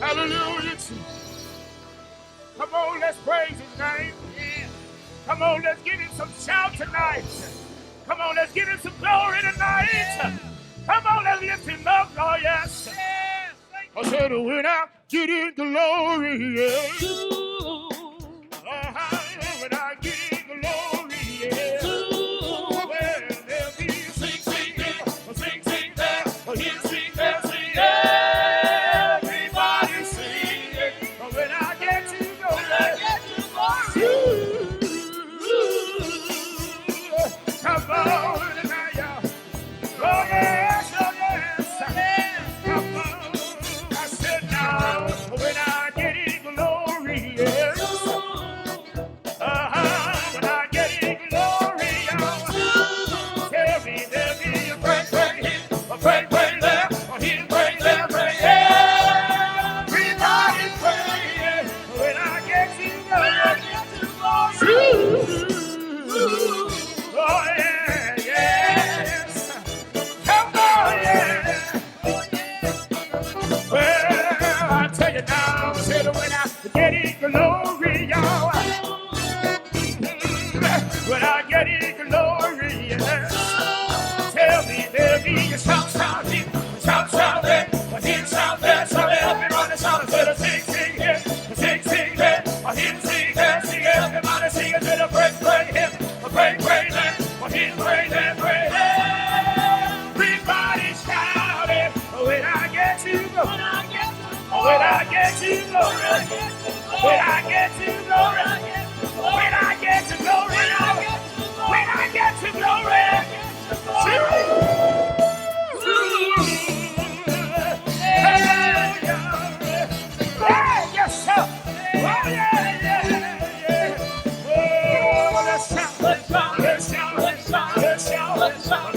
Hallelujah, Jesus. Come on, let's praise his name. Come on, let's give him some shout tonight. Come on, let's give him some glory tonight. Come on, let's lift him up, Lord, yes. I said, when I get in glory, yes. When I get in glory, yes. Well, there'll be sing there, here, sing there, sing there. Everybody sing it. When I get to glory, come on now, y'all. Oh yes, oh yes. Come on. I said now, when I get in glory, yes. When I get in glory, y'all. Tell me there'll be a pray here, a pray there, a here, pray there, pray here. Everybody pray when I get to glory. Oh yeah, yes. Come on, yeah. Well, I tell you now, said when I get in glory, y'all. When I get in glory, yeah. Tell me there'll be a shout here, shout there, a here, shout there, shout there, everybody shout, said a sing here, sing there, a here, sing there, sing everybody sing it, said a pray here, a pray there, a here, pray there, pray there. Everybody shout it when I get to glory, when I get to glory, when I get to glory. When I get to glory, when I get to glory, yes, sir. Oh, yeah. Oh, let's shout, let's shout, let's shout, let's shout, let's shout, let's shout,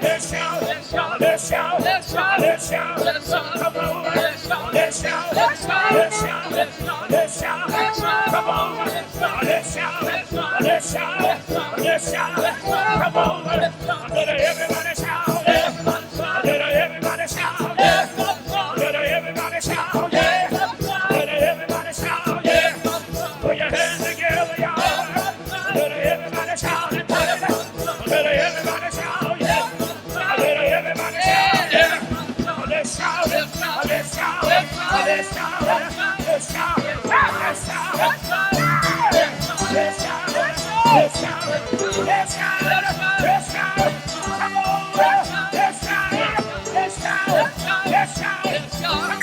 let's shout, let's shout, let's shout, let's shout, let's shout, come on, let's shout, let's shout, let's shout, let's shout, let's shout, let's shout, let's shout, come on, let's shout, let's shout, let's shout, let's shout, let's shout, let's shout, come on, let everybody shout, let everybody shout, let everybody shout, let everybody shout, yeah. Put your hands together, y'all. Let everybody shout, let everybody shout, yeah. Let everybody shout, yeah. Let's shout, let's shout, let's shout, let's shout, let's shout, let's shout, let's shout, let's shout, let's shout, let's shout, let's shout, come on, let's shout, let's shout, let's shout, come on,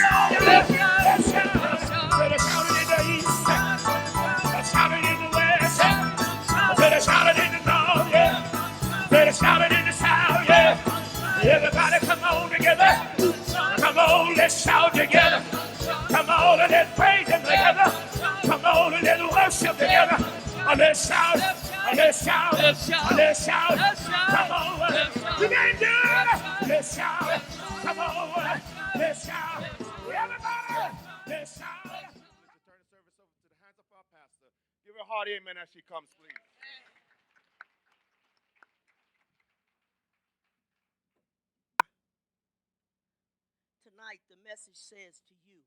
let's shout. Better shout it in the east, better shout it in the west, better shout it in the north, yeah. Better shout it in the south, yeah. Everybody come on together. Come on, let's shout together. Come on and let's praise him together. Come on and let's worship together. Let's shout, let's shout, let's shout. Come on, you can do it. Let's shout. Come on, let's shout. Everybody, let's shout. Turn the service over to the hands of our pastor. Give her a hearty amen as she comes, please. Tonight, the message says to you,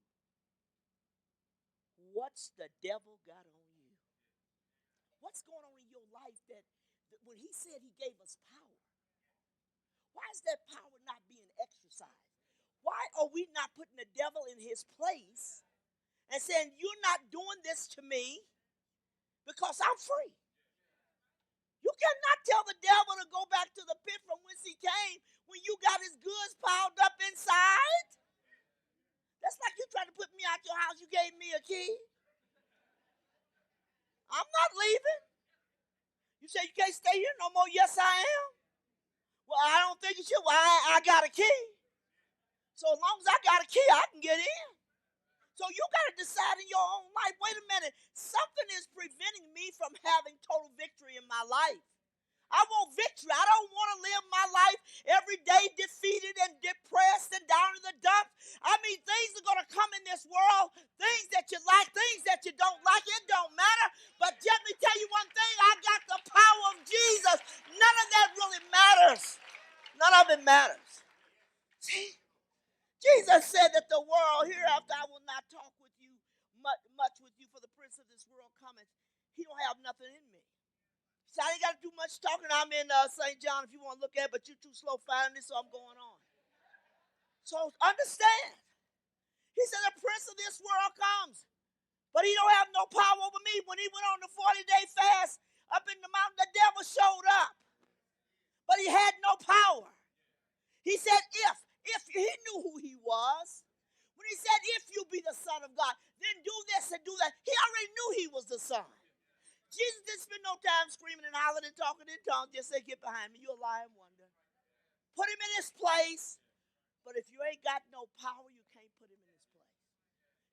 what's the devil got on you? What's going on in your life that when he said he gave us power, why is that power not being exercised? Why are we not putting the devil in his place and saying, you're not doing this to me because I'm free? You cannot tell the devil to go back to the pit from whence he came when you got his goods piled up inside. That's like you trying to put me out your house. You gave me a key. I'm not leaving. You say you can't stay here no more. Yes, I am. Well, I don't think you should. Well, I got a key. So as long as I got a key, I can get in. So you got to decide in your own life, wait a minute, something is preventing me from having total victory in my life. I want victory. I don't want to live my life every day defeated and depressed and down in the dumps. I mean, things are going to come in this world, things that you like, things that you don't like. It don't matter. But let me tell you one thing. I got the power of Jesus. None of that really matters. None of it matters. See? Jesus said that the world hereafter I will not talk with you much with you, for the prince of this world cometh. He don't have nothing in me. So I ain't got to do much talking. I'm in St. John if you want to look at it, but you're too slow finding this, so I'm going on. So understand. He said the prince of this world comes, but he don't have no power over me. When he went on the 40-day fast up in the mountain, the devil showed up, but he had no power. He said if he knew who he was. When he said, if you be the Son of God, then do this and do that. He already knew he was the Son. Jesus didn't spend no time screaming and hollering and talking in tongues. Just say, get behind me. You'll lie and wonder. Put him in his place. But if you ain't got no power, you can't put him in his place.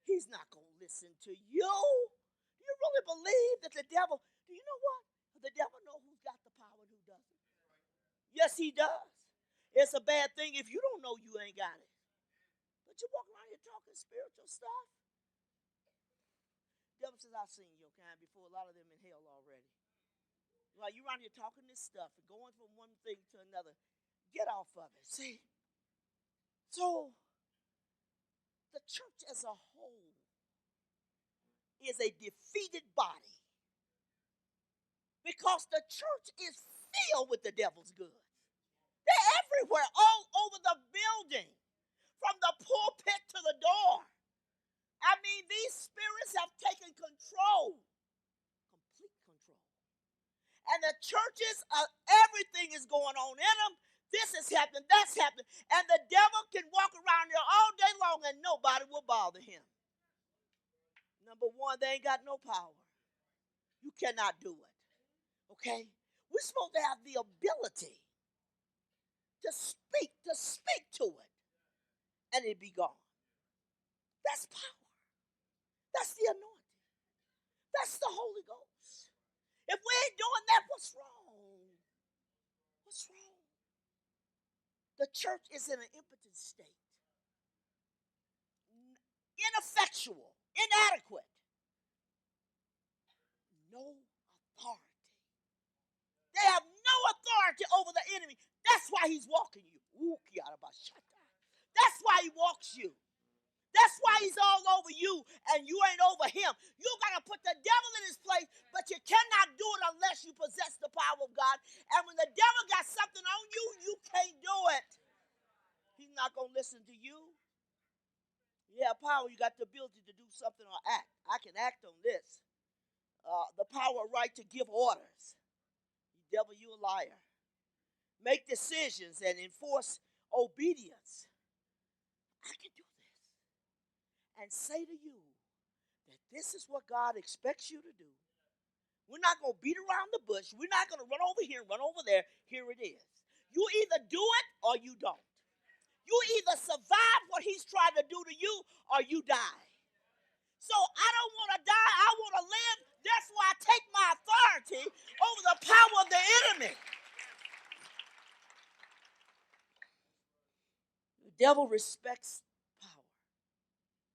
He's not going to listen to you. Do you really believe that the devil, do you know what? The devil knows who's got the power and who doesn't. Yes, he does. It's a bad thing if you don't know you ain't got it. But you walk around here talking spiritual stuff. The devil says, I've seen your kind before. A lot of them in hell already. While you're around here talking this stuff and going from one thing to another, get off of it. See? So, the church as a whole is a defeated body because the church is filled with the devil's goods. They're everywhere, all over the building, from the pulpit to the door. I mean, these spirits have taken control, complete control. And the churches, everything is going on in them. This is happening, that's happening. And the devil can walk around there all day long and nobody will bother him. Number one, they ain't got no power. You cannot do it. Okay? We're supposed to have the ability to speak to it, and it be gone. That's power. That's the anointing. That's the Holy Ghost. If we ain't doing that, what's wrong? What's wrong? The church is in an impotent state. Ineffectual, inadequate. No authority. They have no authority over the enemy. That's why he's walking you. That's why he walks you. That's why he's all over you and you ain't over him. You got to put the devil in his place, but you cannot do it unless you possess the power of God. And when the devil got something on you, you can't do it. He's not going to listen to you. You have power. You got the ability to do something or act. I can act on this. The power, right to give orders. Devil, you a liar. Make decisions and enforce obedience. I can do this. And say to you that this is what God expects you to do. We're not going to beat around the bush. We're not going to run over here and run over there. Here it is. You either do it or you don't. You either survive what he's trying to do to you or you die. So I don't want to die. I want to live. Therefore, I take my authority over the power of the enemy. The devil respects power.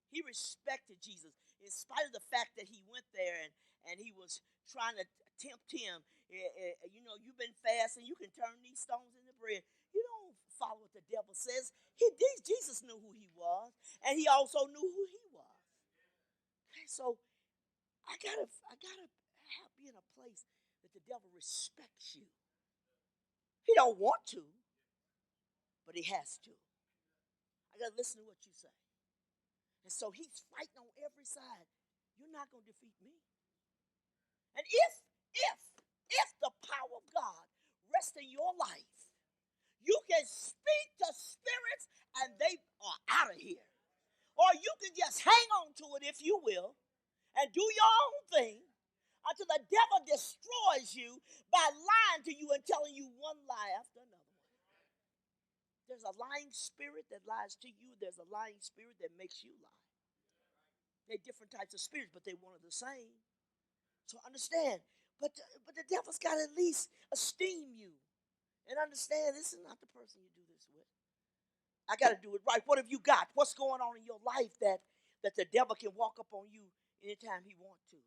He respected Jesus in spite of the fact that he went there and he was trying to tempt him. You know, you've been fasting. You can turn these stones into bread. You don't follow what the devil says. Jesus knew who he was, and he also knew who he was. Okay, so I gotta be in a place that the devil respects you. He don't want to, but he has to. I gotta listen to what you say. And so he's fighting on every side. You're not going to defeat me. And if the power of God rests in your life, you can speak to spirits and they are out of here. Or you can just hang on to it, if you will, and do your own thing until the devil destroys you by lying to you and telling you one lie after another one. There's a lying spirit that lies to you. There's a lying spirit that makes you lie. They're different types of spirits, but they're one of the same. So understand. But the devil's got to at least esteem you and understand this is not the person you do this with. I got to do it right. What have you got? What's going on in your life that the devil can walk up on you anytime he wants to?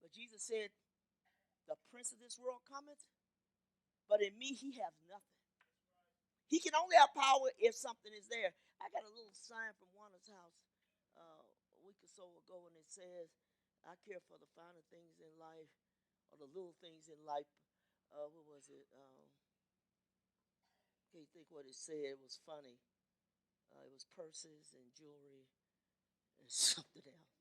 But Jesus said, the prince of this world cometh, but in me he has nothing. He can only have power if something is there. I got a little sign from Wanda's house a week or so ago, and it says, I care for the finer things in life, or the little things in life. What was it? Can't think what it said. It was funny. It was purses and jewelry and something else.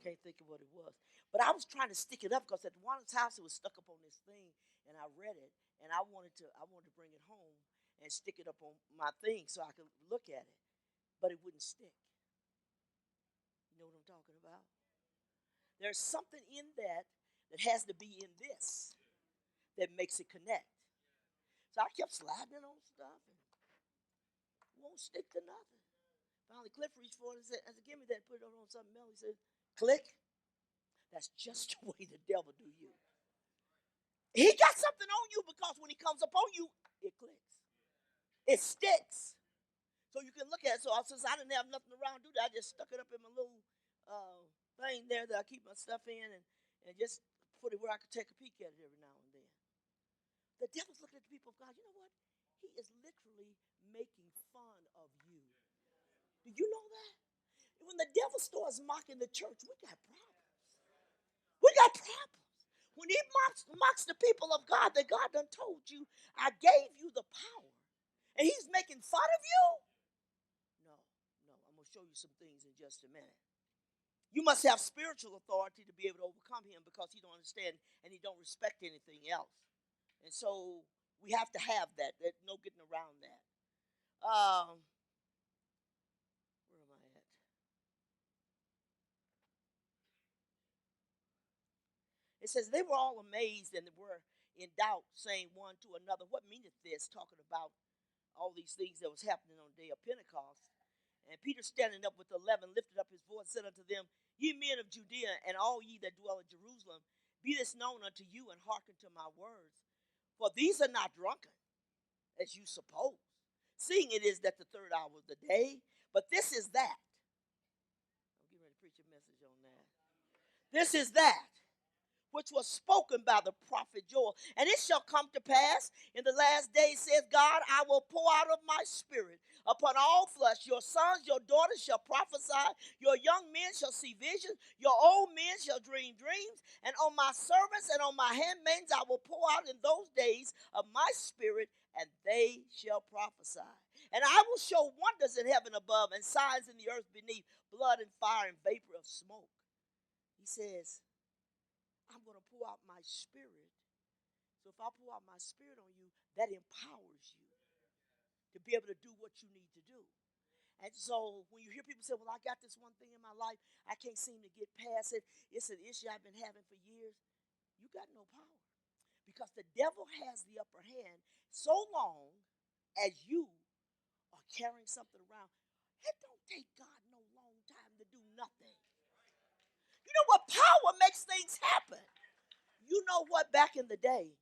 Can't think of what it was. But I was trying to stick it up because at Wanda's house it was stuck up on this thing, and I read it, and I wanted to bring it home and stick it up on my thing so I could look at it, but it wouldn't stick. You know what I'm talking about? There's something in that that has to be in this that makes it connect. So I kept sliding on stuff and it won't stick to nothing. Finally, Cliff reached for it and said, give me that, put it on something else. He said, click. That's just the way the devil do you. He got something on you because when he comes upon you, it clicks. It sticks. So you can look at it. So since I didn't have nothing around to do that, I just stuck it up in my little thing there that I keep my stuff in and just put it where I could take a peek at it every now and then. The devil's looking at the people of God. You know what? He is literally making fun of you. Do you know that? When the devil starts mocking the church, we got problems. We got problems. When he mocks the people of God that God done told you, I gave you the power, and he's making fun of you? No. I'm going to show you some things in just a minute. You must have spiritual authority to be able to overcome him because he don't understand and he don't respect anything else. And so we have to have that. There's no getting around that. Where am I at? It says they were all amazed and they were in doubt, saying one to another, what meaneth this? Talking about all these things that was happening on the day of Pentecost. And Peter, standing up with the 11, lifted up his voice and said unto them, Ye men of Judea, and all ye that dwell in Jerusalem, be this known unto you, and hearken to my words. For these are not drunken, as you suppose, seeing it is that the third hour of the day. But this is that. I'm getting ready to preach a message on that. This is that which was spoken by the prophet Joel. And it shall come to pass in the last days, says God, I will pour out of my spirit upon all flesh. Your sons, your daughters shall prophesy. Your young men shall see visions. Your old men shall dream dreams. And on my servants and on my handmaids I will pour out in those days of my spirit, and they shall prophesy. And I will show wonders in heaven above and signs in the earth beneath, blood and fire and vapor of smoke. He says, I'm going to pour out my spirit. So if I pour out my spirit on you, that empowers you to be able to do what you need to do. And so when you hear people say, well, I got this one thing in my life, I can't seem to get past it. It's an issue I've been having for years. You got no power. Because the devil has the upper hand so long as you are carrying something around. It don't take God no long time to do nothing. You know what? Power makes things happen. You know what? Back in the day,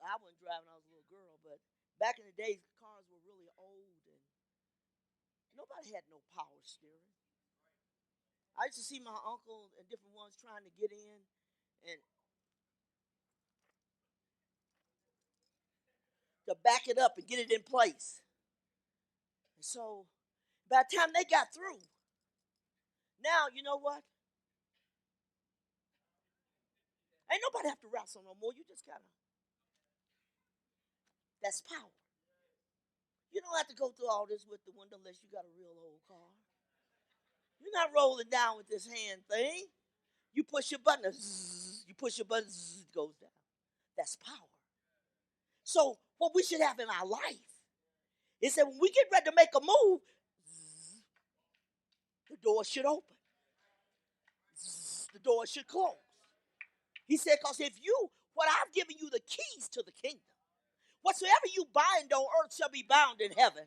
I wasn't driving, I was a little girl, but back in the days, cars were really old and nobody had no power steering. I used to see my uncle and different ones trying to get in and to back it up and get it in place. And so by the time they got through, now you know what? Ain't nobody have to wrestle no more. You just gotta. That's power. You don't have to go through all this with the window unless you got a real old car. You're not rolling down with this hand thing. You push your button, zzz, you push your button, zzz, it goes down. That's power. So what we should have in our life is that when we get ready to make a move, zzz, the door should open. Zzz, the door should close. He said, because what I've given you the keys to the kingdom. Whatsoever you bind on earth shall be bound in heaven.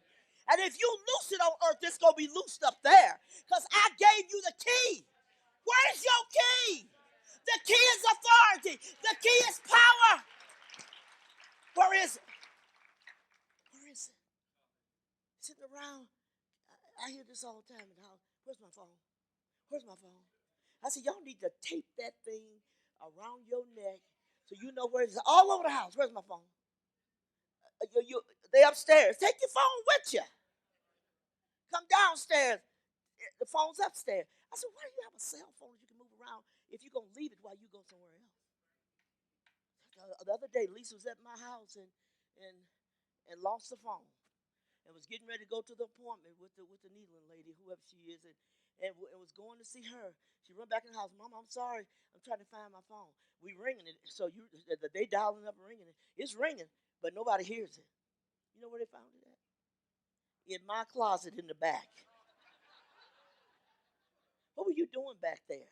And if you loose it on earth, it's going to be loosed up there. Because I gave you the key. Where's your key? The key is authority. The key is power. Where is it? Where is it? Sitting around. I hear this all the time in the house. Where's my phone? Where's my phone? I said, y'all need to tape that thing around your neck so you know where it is. All over the house. Where's my phone? They upstairs. Take your phone with you. Come downstairs. The phone's upstairs. I said, why do you have a cell phone that you can move around if you're going to leave it while you go somewhere else? The other day, Lisa was at my house and lost the phone and was getting ready to go to the appointment with the needling lady, whoever she is, and was going to see her. She run back in the house. Mama, I'm sorry. I'm trying to find my phone. We ringing it. So they dialing up and ringing it. It's ringing, but nobody hears it. You know where they found it at? In my closet in the back. What were you doing back there?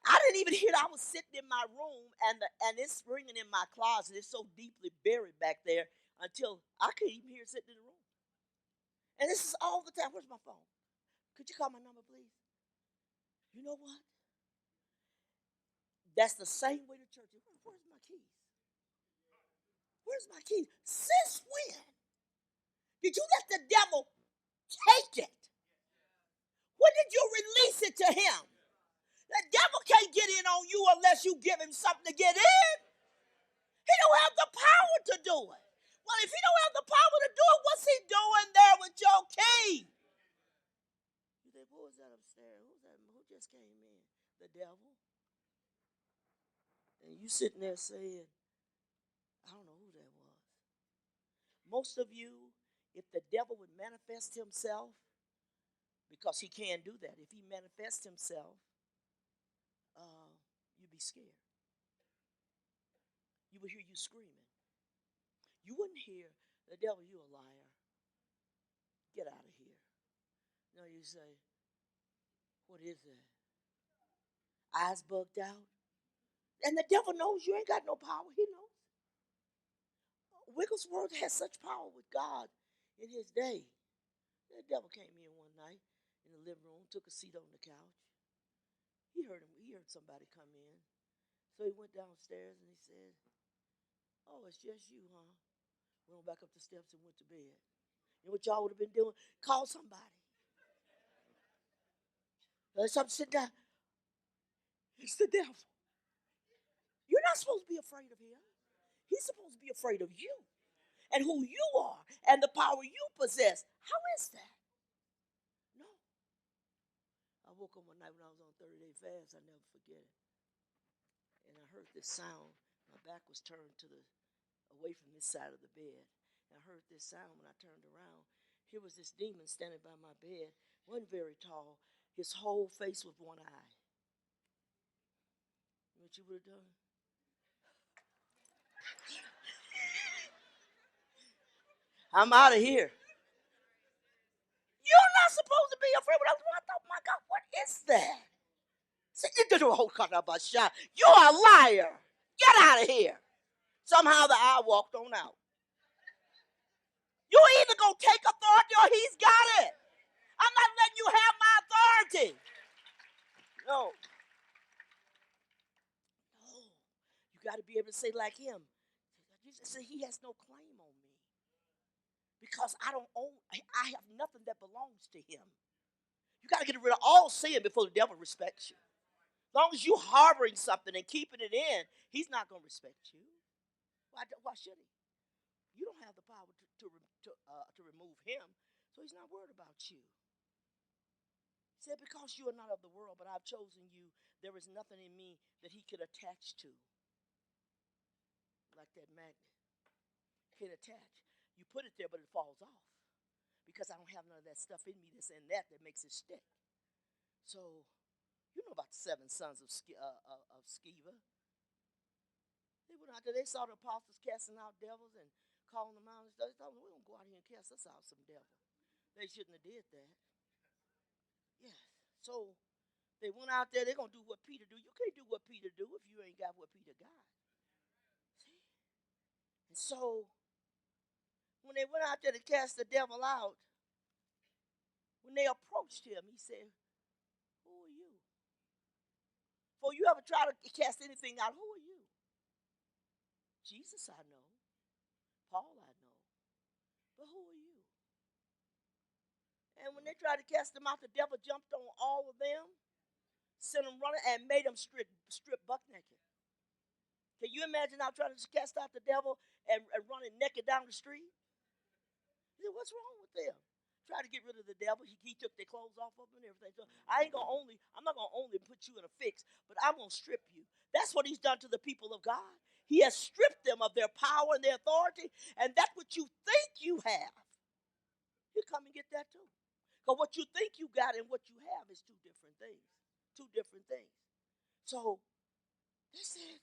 I didn't even hear it. I was sitting in my room, and it's ringing in my closet. It's so deeply buried back there until I couldn't even hear it sitting in the room. And this is all the time. Where's my phone? Could you call my number, please? You know what? That's the same way the church is. Where's my keys? Where's my keys? Since when did you let the devil take it? When did you release it to him? The devil can't get in on you unless you give him something to get in. He don't have the power to do it. Well, if he don't have the power to do it, what's he doing there with your key? You think, who was that upstairs? Who's that? Who just came in? The devil. And you sitting there saying, I don't know who that was. Most of you, if the devil would manifest himself, because he can do that, if he manifests himself, you'd be scared. You would hear you screaming. You wouldn't hear, the devil, you a liar. Get out of here. No, you say, what is that? Eyes bugged out. And the devil knows you ain't got no power. He knows. Wigglesworth had such power with God in his day. The devil came in one night in the living room, took a seat on the couch. He heard somebody come in. So he went downstairs and he said, oh, it's just you, huh? Went back up the steps and went to bed. You know what y'all would have been doing? Call somebody. Something, sit down. It's the devil. You're not supposed to be afraid of him. He's supposed to be afraid of you and who you are and the power you possess. How is that? No. I woke up one night when I was on 30-day fast. I'll never forget it. And I heard this sound. My back was turned away from this side of the bed. And I heard this sound when I turned around. Here was this demon standing by my bed. Wasn't very tall. His whole face was one eye. You know what you would have done? I'm out of here. You're not supposed to be afraid. But I thought, my God, what is that? You're a liar. Get out of here. Somehow the eye walked on out. You either going to take authority or he's got it. I'm not letting you have my authority. No. No. You got to be able to say like him. Jesus said he has no claim on me. Because I have nothing that belongs to him. You got to get rid of all sin before the devil respects you. As long as you're harboring something and keeping it in, he's not going to respect you. Why should he? You don't have the power to remove him, so he's not worried about you. He said, because you are not of the world, but I've chosen you, there is nothing in me that he could attach to. Like that magnet. Can't attach. You put it there, but it falls off. Because I don't have none of that stuff in me that's in that makes it stick. So, you know about the 7 sons of Sceva. They went out there, they saw the apostles casting out devils and calling them out. They thought, we're going to go out here and cast us out some devil. They shouldn't have did that. Yeah. So, they went out there, they're going to do what Peter do. You can't do what Peter do if you ain't got what Peter got. See? And so, when they went out there to cast the devil out, when they approached him, he said, who are you? Before you ever try to cast anything out, who are you? Jesus I know. Paul I know. But who are you? And when they tried to cast him out, the devil jumped on all of them, sent them running, and made them strip buck naked. Can you imagine now trying to cast out the devil and running naked down the street? He said, what's wrong with them? Try to get rid of the devil. He took their clothes off of them and everything. So I'm not gonna only put you in a fix, but I'm gonna strip you. That's what he's done to the people of God. He has stripped them of their power and their authority, and that's what you think you have. He'll come and get that too. Because what you think you got and what you have is two different things. Two different things. So they said,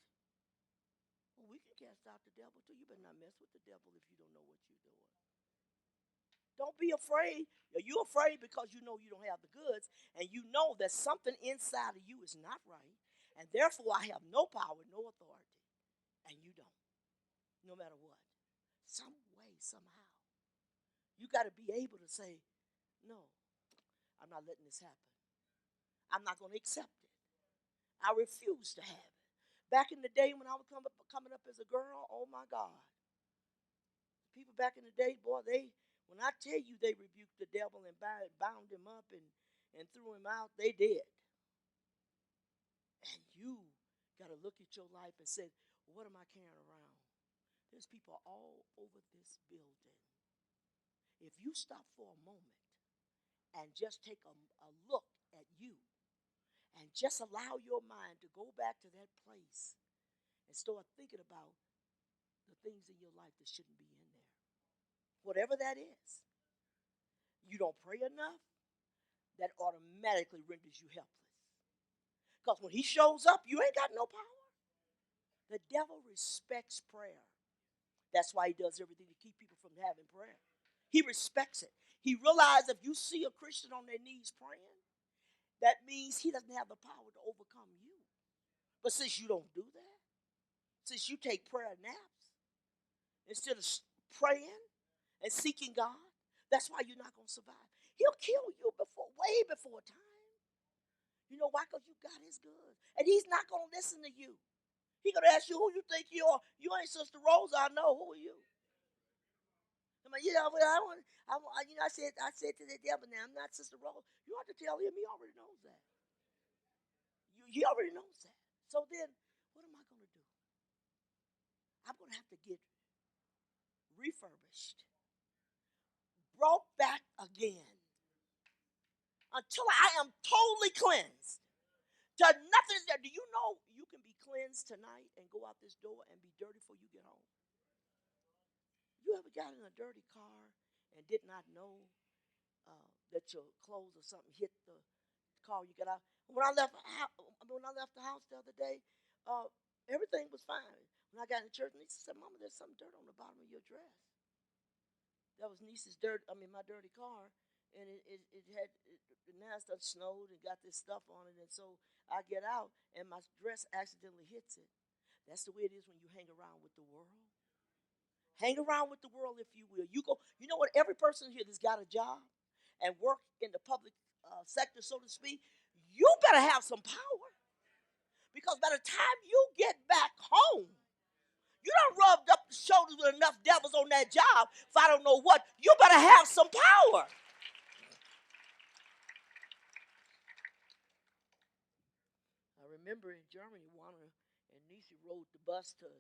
well, we can cast out the devil too. You better not mess with the devil if you don't know what you're doing. Don't be afraid. You're afraid because you know you don't have the goods, and you know that something inside of you is not right, and therefore I have no power, no authority, and you don't, no matter what. Some way, somehow, you got to be able to say, no, I'm not letting this happen. I'm not going to accept it. I refuse to have it. Back in the day when I was coming up as a girl, oh my God. People back in the day, boy, when I tell you they rebuked the devil and bound him up and threw him out, they did. And you got to look at your life and say, what am I carrying around? There's people all over this building. If you stop for a moment and just take a look at you and just allow your mind to go back to that place and start thinking about the things in your life that shouldn't be in there. Whatever that is. You don't pray enough, that automatically renders you helpless. Because when he shows up, you ain't got no power. The devil respects prayer. That's why he does everything to keep people from having prayer. He respects it. He realizes if you see a Christian on their knees praying, that means he doesn't have the power to overcome you. But since you don't do that, since you take prayer naps, instead of praying and seeking God, that's why you're not going to survive. He'll kill you way before time. You know why? Because you got his goods. And he's not going to listen to you. He's going to ask you who you think you are. You ain't Sister Rosa, I know. Who are you? I mean, I said to the devil, now I'm not Sister Rosa. You have to tell him. He already knows that. He already knows that. So then, what am I going to do? I'm going to have to get refurbished, brought back again, until I am totally cleansed. To nothing there. Do you know you can be cleansed tonight and go out this door and be dirty before you get home? You ever got in a dirty car and did not know that your clothes or something hit the car you got out? When I left the house the other day, everything was fine. When I got in church, Lisa said, "Mama, there's some dirt on the bottom of your dress." That was Niece's my dirty car, and now it started snowed and got this stuff on it, and so I get out and my dress accidentally hits it. That's the way it is when you hang around with the world. Hang around with the world, if you will. You know what? Every person here that's got a job and work in the public sector, so to speak, you better have some power, because by the time you get back home, you done rubbed up the shoulders with enough devils on that job. If I don't know what, you better have some power. I remember in Germany, Juana and Nisi rode the bus to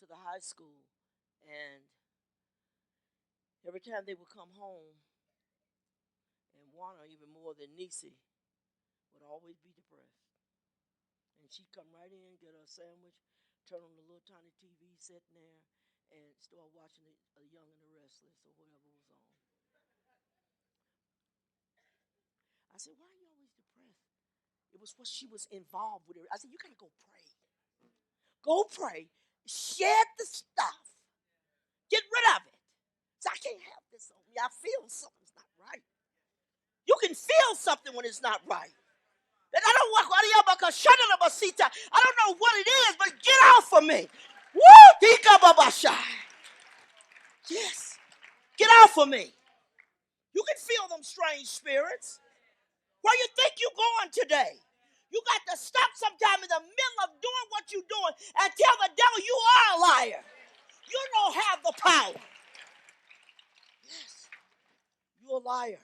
the high school, and every time they would come home, and Juana even more than Nisi would always be depressed. And she'd come right in, get her a sandwich, turn on the little tiny TV sitting there, and start watching A Young and the Restless or whatever was on. I said, "Why are you always depressed?" It was what she was involved with. I said, "You gotta go pray. Go pray. Shed the stuff. Get rid of it." So I can't have this on me. I feel something's not right. You can feel something when it's not right. And I don't know what it is, but get off of me. Woo! Yes. Get off of me. You can feel them strange spirits. Where you think you're going today? You got to stop sometime in the middle of doing what you're doing and tell the devil you are a liar. You don't have the power. Yes. You're a liar.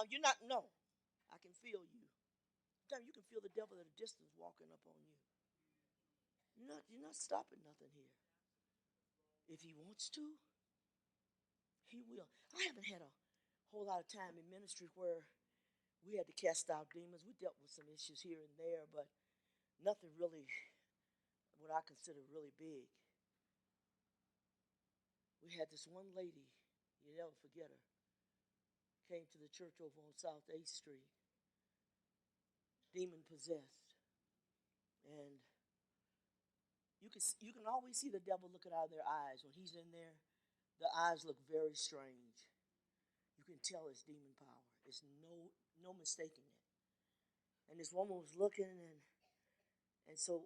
You're not, no. I can feel you. Sometimes you can feel the devil at a distance walking up on you. You're not stopping nothing here. If he wants to, he will. I haven't had a whole lot of time in ministry where we had to cast out demons. We dealt with some issues here and there, but nothing really what I consider really big. We had this one lady, you never forget her, came to the church over on South 8th Street, demon possessed. And you can always see the devil looking out of their eyes. When he's in there, the eyes look very strange. You can tell it's demon power. There's no mistaking it. And this woman was looking, and so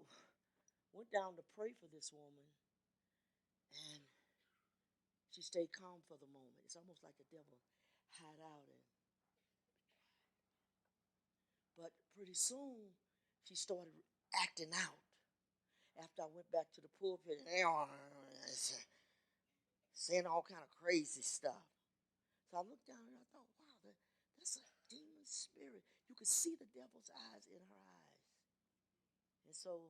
went down to pray for this woman, and she stayed calm for the moment. It's almost like the devil hid out. But pretty soon, she started acting out. After I went back to the pulpit and saying all kind of crazy stuff. So I looked down and I thought, wow, that's a demon spirit. You could see the devil's eyes in her eyes. And so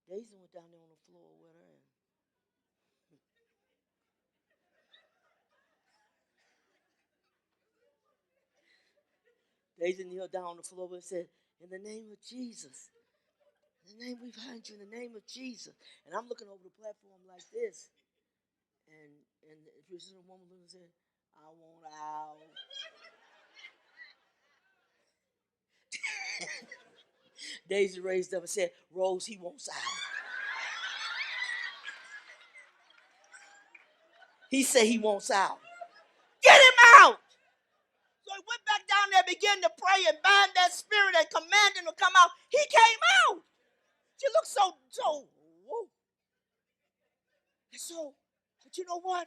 Daisy went down there on the floor with her, and Daisy kneeled down on the floor and said, in the name of Jesus, in the name we find you, in the name of Jesus. And I'm looking over the platform like this. And if you're a woman who said, I want out. Daisy raised up and said, Rose, he wants out. He said he wants out. Get him out. So he went back down there, began to pray and bind that spirit and command him to come out. He came out. She looked so, whoa. And so, but you know what?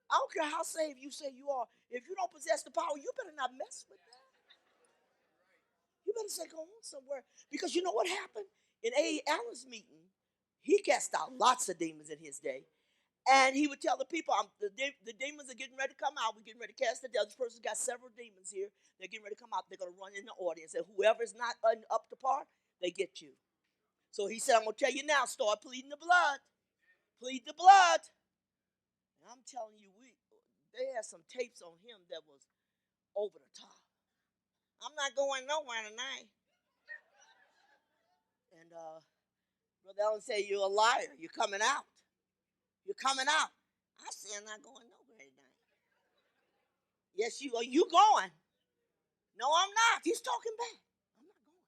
I don't care how saved you say you are. If you don't possess the power, you better not mess with that. You better say, go on somewhere. Because you know what happened? In A. Allen's meeting, he cast out lots of demons in his day. And he would tell the people, the demons are getting ready to come out. We're getting ready to cast the devil. This person's got several demons here. They're getting ready to come out. They're going to run in the audience. And whoever's not up to par, they get you. So he said, I'm going to tell you now, start pleading the blood. Plead the blood. And I'm telling you, they had some tapes on him that was over the top. I'm not going nowhere tonight. And Brother Allen said, you're a liar. You're coming out. You're coming out. I said, I'm not going nowhere tonight. Yes, you are. You going? No, I'm not. He's talking back. I'm not going.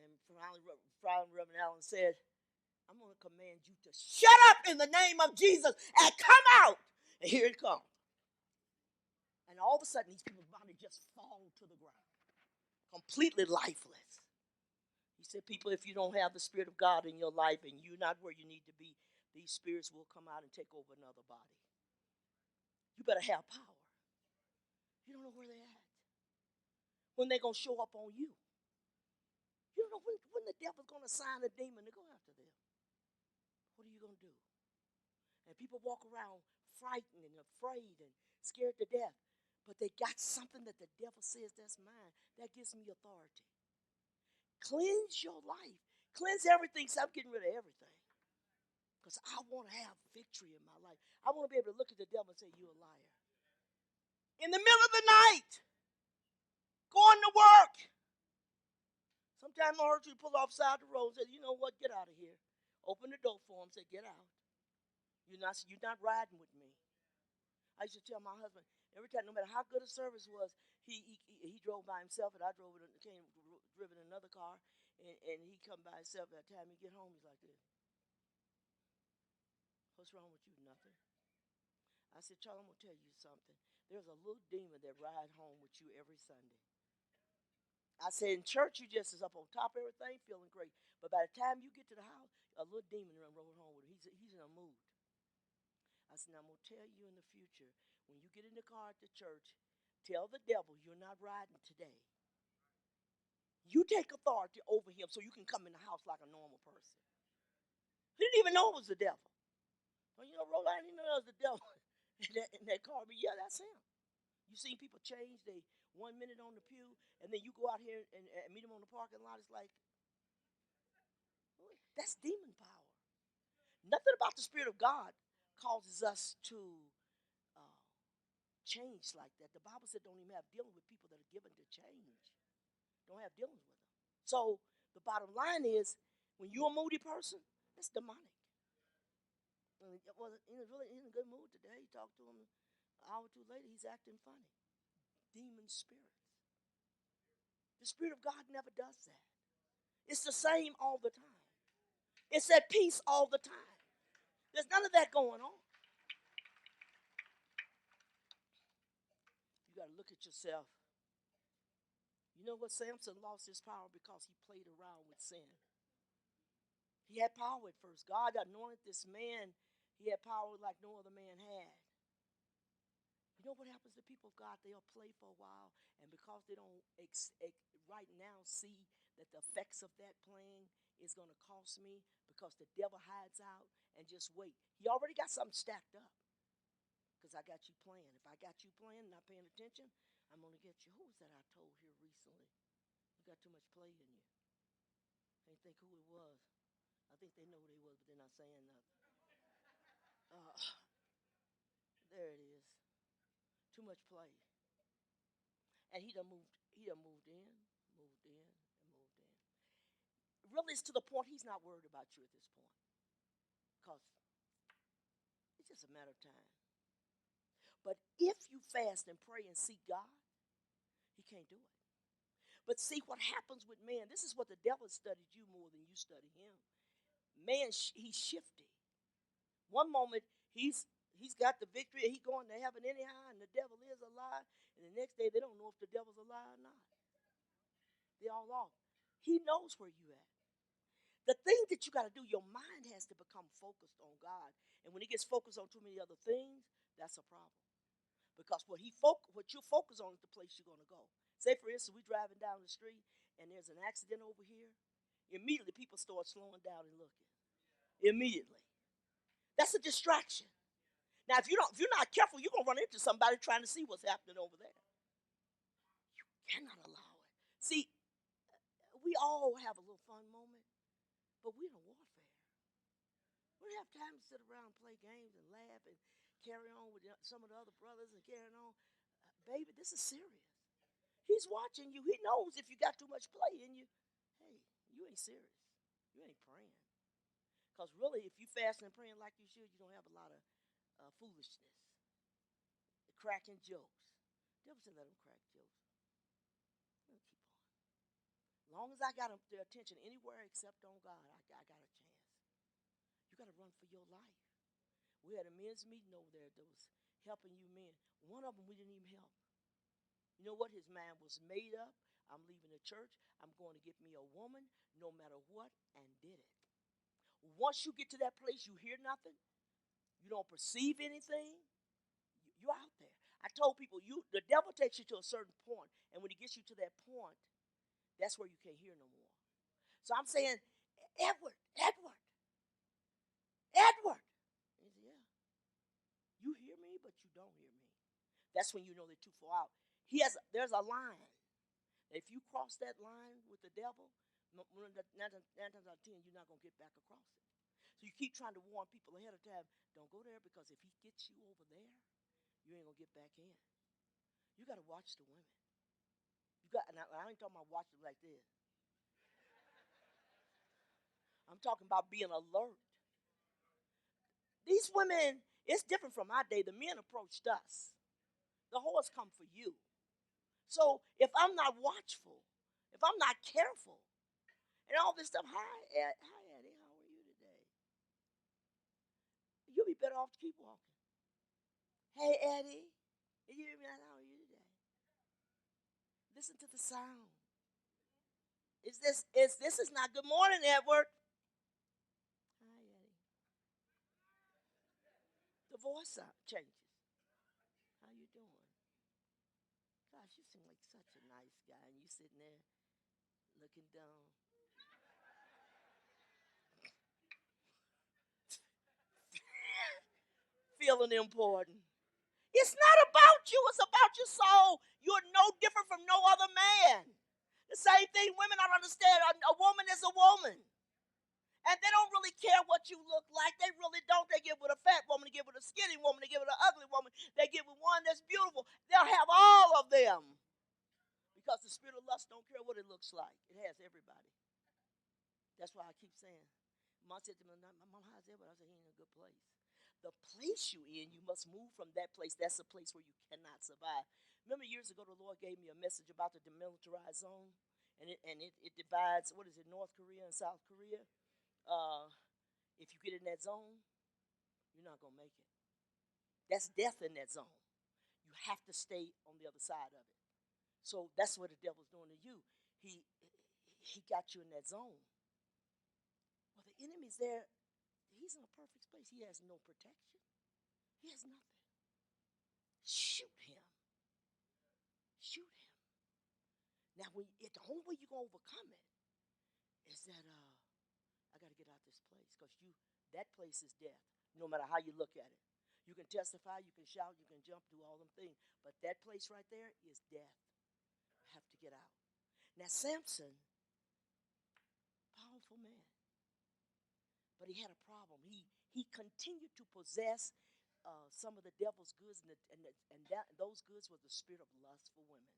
And finally Reverend Allen said, I'm going to command you to shut up in the name of Jesus and come out. And here it comes. And all of a sudden, these people's body just fall to the ground, completely lifeless. He said, people, if you don't have the Spirit of God in your life and you're not where you need to be, these spirits will come out and take over another body. You better have power. You don't know where they're at. When they're going to show up on you. You don't know when the devil's going to assign a demon to go after them. What are you going to do? And people walk around frightened and afraid and scared to death. But they got something that the devil says that's mine. That gives me authority. Cleanse your life. Cleanse everything. So I'm getting rid of everything. Because I want to have victory in my life. I want to be able to look at the devil and say, you're a liar. In the middle of the night, going to work. Sometimes I heard you pull off side the road and say, you know what, get out of here. Open the door for him, say, get out. You're not riding with me. I used to tell my husband, every time, no matter how good a service was, he drove by himself and I driven in another car, and he come by himself. By the time he get home, he's like this. What's wrong with you? Nothing. I said, Charlie, I'm going to tell you something. There's a little demon that ride home with you every Sunday. I said, in church, you just is up on top of everything, feeling great. But by the time you get to the house, a little demon rode home with him. He's in a mood. I said, now I'm going to tell you in the future, when you get in the car at the church, tell the devil you're not riding today. You take authority over him so you can come in the house like a normal person. He didn't even know it was the devil. Well, you know, Roland, I didn't know it was the devil in that car. But yeah, that's him. You seen people change. They 1 minute on the pew, and then you go out here and meet them on the parking lot. It's like, that's demon power. Nothing about the Spirit of God causes us to uh, change like that. The Bible said don't even have dealing with people that are given to change. Don't have dealings with them. So the bottom line is, when you're a moody person, that's demonic. Well, he was really in a good mood today. He talked to him an hour or two later. He's acting funny. Demon spirits. The Spirit of God never does that. It's the same all the time. It's at peace all the time. There's none of that going on. You got to look at yourself. You know what? Samson lost his power because he played around with sin. He had power at first. God anointed this man. He had power like no other man had. You know what happens to people of God? They'll play for a while, and because they don't right now see that the effects of that playing is going to cost me, because the devil hides out and just wait. He already got something stacked up because I got you playing. If I got you playing and not paying attention, I'm going to get you. Who was that I told here recently? You got too much play in you. Can't think who it was. I think they know who they was, but they're not saying nothing. There it is. Too much play. And he done moved in, moved in, and moved in. Really, it's to the point he's not worried about you at this point. Because it's just a matter of time. But if you fast and pray and seek God, he can't do it. But see what happens with man. This is what the devil studied you more than you study him. Man, he's shifty. One moment he's got the victory, he's going to heaven anyhow, and the devil is alive. And the next day they don't know if the devil's alive or not. They're all off. He knows where you at. The thing that you got to do, your mind has to become focused on God. And when it gets focused on too many other things, that's a problem. Because what you focus on is the place you're going to go. Say, for instance, we're driving down the street and there's an accident over here. Immediately, people start slowing down and looking. Immediately. That's a distraction. Now, if you're not careful, you're going to run into somebody trying to see what's happening over there. You cannot allow it. See, we all have a little fun moment, but we're in a warfare. We don't have time to sit around and play games and laugh and carry on with some of the other brothers and carrying on. Baby, this is serious. He's watching you. He knows if you got too much play in you, hey, you ain't serious. You ain't praying. Because really, if you fasting and praying like you should, you don't have a lot of foolishness. Cracking jokes. The devil said, let them crack jokes. Let them keep on. As long as I got their attention anywhere except on God, I got a chance. You got to run for your life. We had a men's meeting over there that was helping you men. One of them we didn't even help. You know what? His mind was made up. I'm leaving the church. I'm going to get me a woman no matter what, and did it. Once you get to that place, you hear nothing. You don't perceive anything. You're out there. I told people, the devil takes you to a certain point, and when he gets you to that point, that's where you can't hear no more. So I'm saying, Edward. He said, yeah. You hear me, but you don't hear me. That's when you know they're too far out. There's a line. If you cross that line with the devil, 9 times out of 10, you're not going to get back across it. So you keep trying to warn people ahead of time, don't go there, because if he gets you over there, you ain't going to get back in. You got to watch the women. Now, I ain't talking about watching like this. I'm talking about being alert. These women, it's different from our day. The men approached us. The whores come for you. So if I'm not watchful, if I'm not careful, and all this stuff, hi Eddie, how are you today? You'll be better off to keep walking. Hey Eddie, how are you today? Listen to the sound. This is not good morning, Edward. Hi Eddie. The voice changes. How you doing? Gosh, you seem like such a nice guy, and you sitting there looking down. Feeling important. It's not about you, it's about your soul. You're no different from no other man. The same thing women don't understand. A woman is a woman. And they don't really care what you look like. They really don't. They get with a fat woman, they get with a skinny woman, they get with an ugly woman, they get with one that's beautiful. They'll have all of them. Because the spirit of lust don't care what it looks like. It has everybody. That's why I keep saying. Mom said to me, Mom, how's everybody? I said, he ain't in a good place. The place you in, you must move from that place. That's a place where you cannot survive. Remember years ago, the Lord gave me a message about the demilitarized zone, and it divides, what is it, North Korea and South Korea. If you get in that zone, you're not going to make it. That's death in that zone. You have to stay on the other side of it. So that's what the devil's doing to you. He got you in that zone. Well, the enemy's there. He's in a perfect place. He has no protection. He has nothing. Shoot him. Shoot him. Now, the only way you're going to overcome it is that I got to get out this place, because that place is death, no matter how you look at it. You can testify, you can shout, you can jump, do all them things, but that place right there is death. I have to get out. Now, Samson, powerful man, but he had a problem. He continued to possess some of the devil's goods, and those goods were the spirit of lust for women.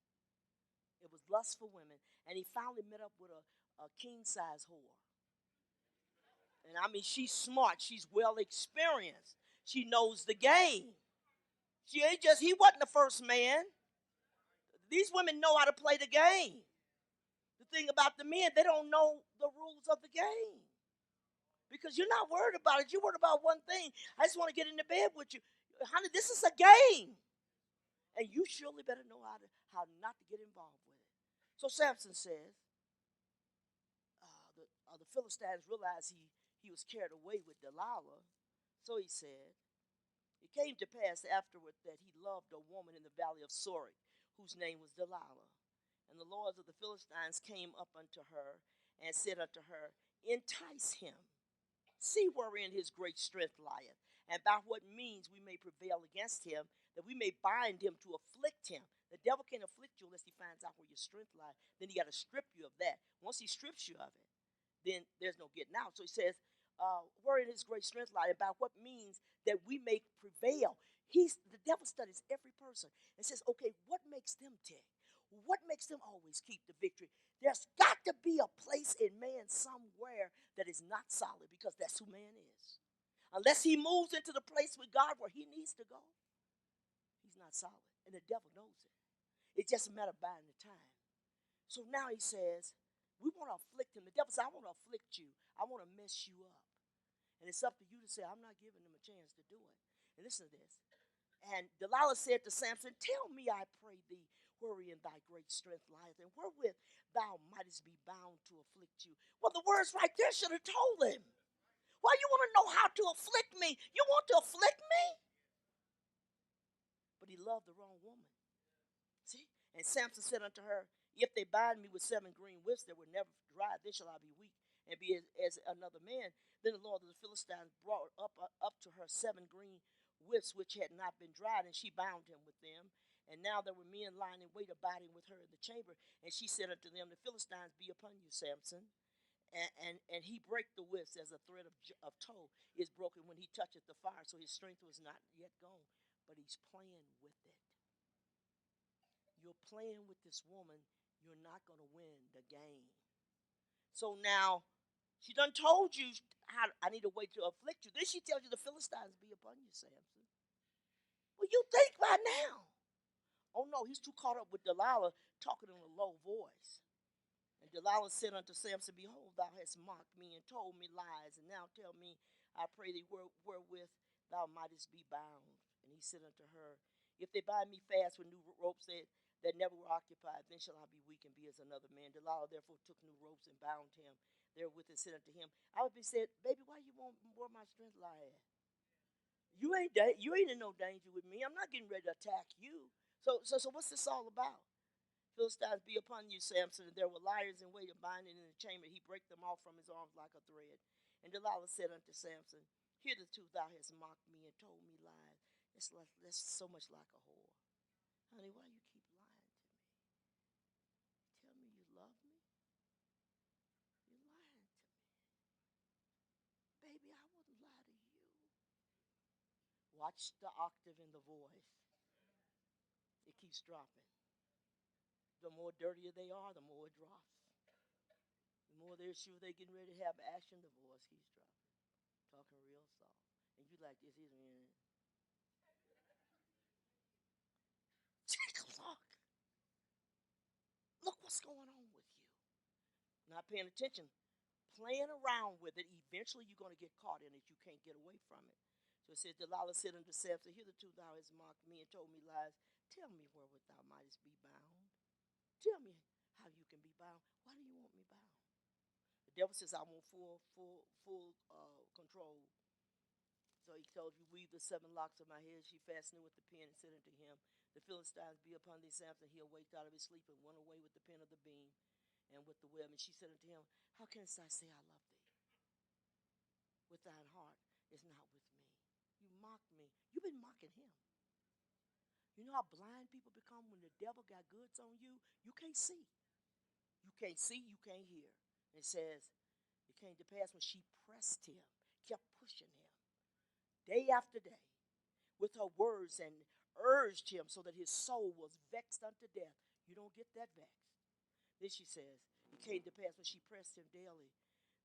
It was lust for women, and he finally met up with a king-size whore. And I mean, she's smart. She's well experienced. She knows the game. He wasn't the first man. These women know how to play the game. The thing about the men, they don't know the rules of the game. Because you're not worried about it. You're worried about one thing. I just want to get into bed with you. Honey, this is a game. And you surely better know how not to get involved with it. So Samson says, the Philistines realized he was carried away with Delilah. So he said, it came to pass afterward that he loved a woman in the valley of Sorek, whose name was Delilah. And the lords of the Philistines came up unto her and said unto her, entice him. See wherein his great strength lieth, and by what means we may prevail against him, that we may bind him to afflict him. The devil can't afflict you unless he finds out where your strength lies. Then he got to strip you of that. Once he strips you of it, then there's no getting out. So he says, wherein his great strength lieth, and by what means that we may prevail. The devil studies every person and says, okay, what makes them tick? What makes them always keep the victory? There's got to be a place in man somewhere that is not solid, because that's who man is. Unless he moves into the place with God where he needs to go, he's not solid. And the devil knows it. It's just a matter of buying the time. So now he says, we want to afflict him. The devil says, I want to afflict you. I want to mess you up. And it's up to you to say, I'm not giving him a chance to do it. And listen to this. And Delilah said to Samson, tell me, I pray thee, wherein thy great strength lieth, and wherewith thou mightest be bound to afflict you. Well, the words right there should have told him. Why you want to know how to afflict me? You want to afflict me? But he loved the wrong woman. See? And Samson said unto her, if they bind me with 7 green whips that were never dry, then shall I be weak and be as another man. Then the Lord of the Philistines brought up to her 7 green whips which had not been dried, and she bound him with them. And now there were men lying in wait abiding with her in the chamber. And she said unto them, the Philistines be upon you, Samson. And he brake the whips as a thread of tow is broken when he toucheth the fire. So his strength was not yet gone, but he's playing with it. You're playing with this woman, you're not going to win the game. So now, she done told you, I need a way to afflict you. Then she tells you the Philistines be upon you, Samson. Well, you think by now. Oh no, he's too caught up with Delilah talking in a low voice. And Delilah said unto Samson, behold, thou hast mocked me and told me lies, and now tell me, I pray thee, wherewith thou mightest be bound. And he said unto her, if they bind me fast with new ropes that never were occupied, then shall I be weak and be as another man. Delilah therefore took new ropes and bound him therewith, and said unto him, I would be said, baby, why you want where my strength lie at? You ain't in no danger with me. I'm not getting ready to attack you. So what's this all about? Philistines be upon you, Samson, and there were liars in wait and binding in the chamber. He brake them off from his arms like a thread. And Delilah said unto Samson, hitherto thou hast mocked me and told me lies. That's so much like a whore. Honey, why you keep lying to me? Tell me you love me. You're lying to me. Watch the octave in the voice. It keeps dropping. The more dirtier they are, the more it drops. The more they're sure they're getting ready to have action, the voice keeps dropping. Talking real soft. And you like this, isn't it? Take a look. Look what's going on with you. Not paying attention. Playing around with it, eventually you're going to get caught in it. You can't get away from it. So it says, Delilah said unto Samson, hitherto thou hast mocked me and told me lies. Tell me wherewith thou mightest be bound. Tell me how you can be bound. Why do you want me bound? The devil says, I want full control. So he told you, weave the 7 locks of my head. She fastened it with the pin and said unto him, the Philistines be upon thee, Samson. He awaked out of his sleep and went away with the pin of the beam and with the web. And she said unto him, how canst I say I love thee? With thine heart is not with me. You mocked me. You've been mocking him. You know how blind people become when the devil got goods on you? You can't see. You can't see, you can't hear. It says, it came to pass when she pressed him, kept pushing him, day after day, with her words and urged him so that his soul was vexed unto death. You don't get that vexed. Then she says, it came to pass when she pressed him daily,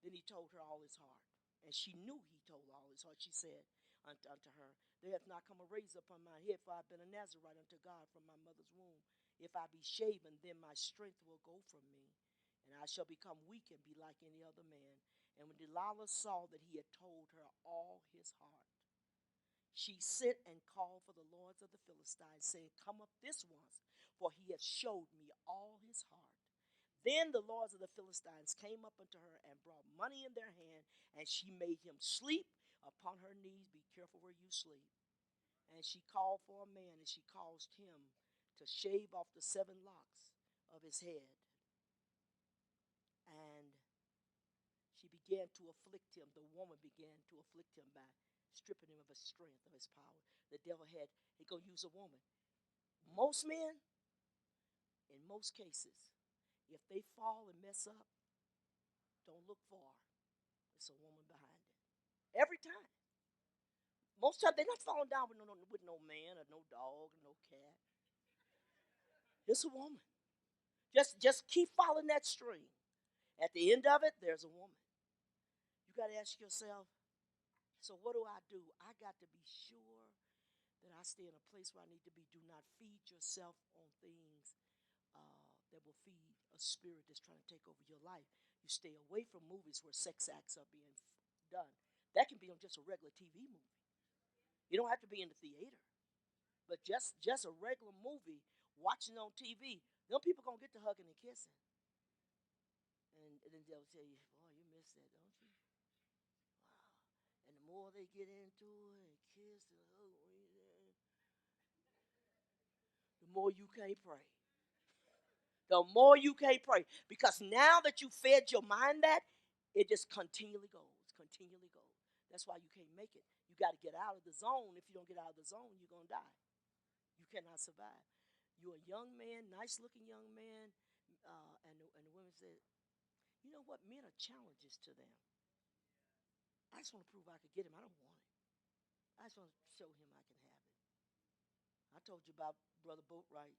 then he told her all his heart. And she knew he told all his heart. She said unto her, there hath not come a razor upon my head, for I have been a Nazarite unto God from my mother's womb. If I be shaven, then my strength will go from me, and I shall become weak and be like any other man. And when Delilah saw that he had told her all his heart, she sent and called for the lords of the Philistines, saying, come up this once, for he hath showed me all his heart. Then the lords of the Philistines came up unto her and brought money in their hand, and she made him sleep upon her knees. Be careful where you sleep. And she called for a man, and she caused him to shave off the 7 locks of his head. And she began to afflict him. The woman began to afflict him by stripping him of his strength, of his power. The devil he gonna use a woman. Most men, in most cases, if they fall and mess up, don't look far. It's a woman behind it. Every time. Most times they're not falling down with no man or no dog or no cat. It's a woman. Just keep following that stream. At the end of it, there's a woman. You got to ask yourself, so what do? I got to be sure that I stay in a place where I need to be. Do not feed yourself on things that will feed a spirit that's trying to take over your life. You stay away from movies where sex acts are being done. That can be on just a regular TV movie. You don't have to be in the theater. But just a regular movie, watching on TV, them people going to get to hugging and kissing. And then they'll tell you, boy, you miss that, don't you? Wow. And the more they get into it and kiss and hug, the more you can't pray. The more you can't pray. Because now that you fed your mind that, it just continually goes, continually goes. That's why you can't make it. You got to get out of the zone. If you don't get out of the zone, you're going to die. You cannot survive. You're a young man, nice-looking young man, and the women said, you know what? Men are challenges to them. I just want to prove I could get him. I don't want it. I just want to show him I can have it. I told you about Brother Boatwright,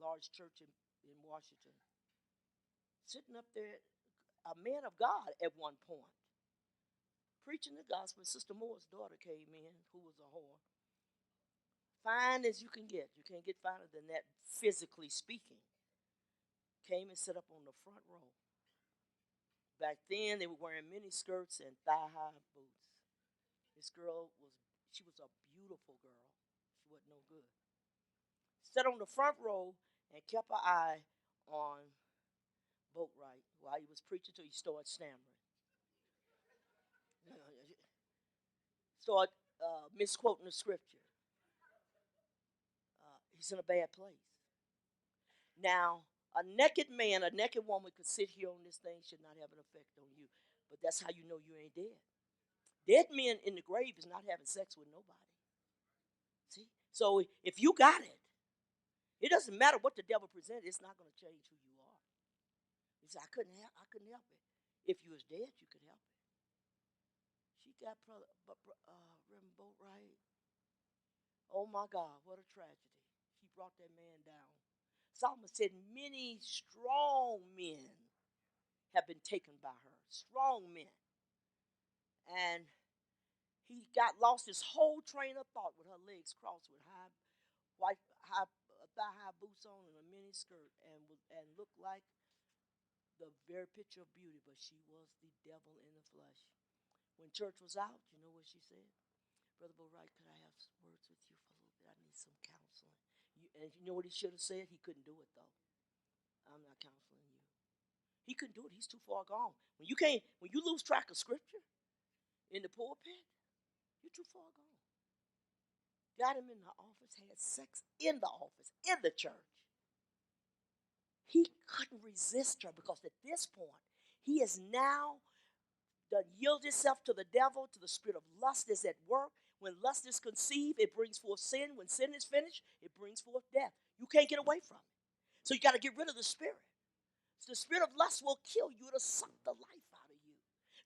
large church in Washington. Sitting up there, a man of God at one point, preaching the gospel. Sister Moore's daughter came in, who was a whore. Fine as you can get. You can't get finer than that, physically speaking. Came and sat up on the front row. Back then, they were wearing mini skirts and thigh-high boots. This girl she was a beautiful girl. She wasn't no good. Sat on the front row and kept her eye on Boatwright while he was preaching till he started stammering. Started misquoting the scripture. He's in a bad place. Now, a naked man, a naked woman could sit here on this thing, should not have an effect on you. But that's how you know you ain't dead. Dead men in the grave is not having sex with nobody. See? So if you got it, it doesn't matter what the devil presented, it's not going to change who you are. He said, I couldn't help it. If you was dead, you could help it. She got Reverend Boatwright Oh my God, what a tragedy. She brought that man down. Solomon said, many strong men have been taken by her. Strong men. And he got lost his whole train of thought with her legs crossed with white high thigh-high boots on and a mini skirt and looked like the very picture of beauty, but she was the devil in the flesh. When church was out, you know what she said? Brother Boatwright, could I have some words with you for a little bit? I need some counseling. And you know what he should have said? He couldn't do it, though. I'm not counseling you. He couldn't do it. He's too far gone. When you lose track of scripture in the pulpit, you're too far gone. Got him in the office, had sex in the office, in the church. He couldn't resist her because at this point, he is now done yield himself to the devil, to the spirit of lust is at work. When lust is conceived, it brings forth sin. When sin is finished, it brings forth death. You can't get away from it. So you got to get rid of the spirit. So the spirit of lust will kill you. It'll suck the life out of you,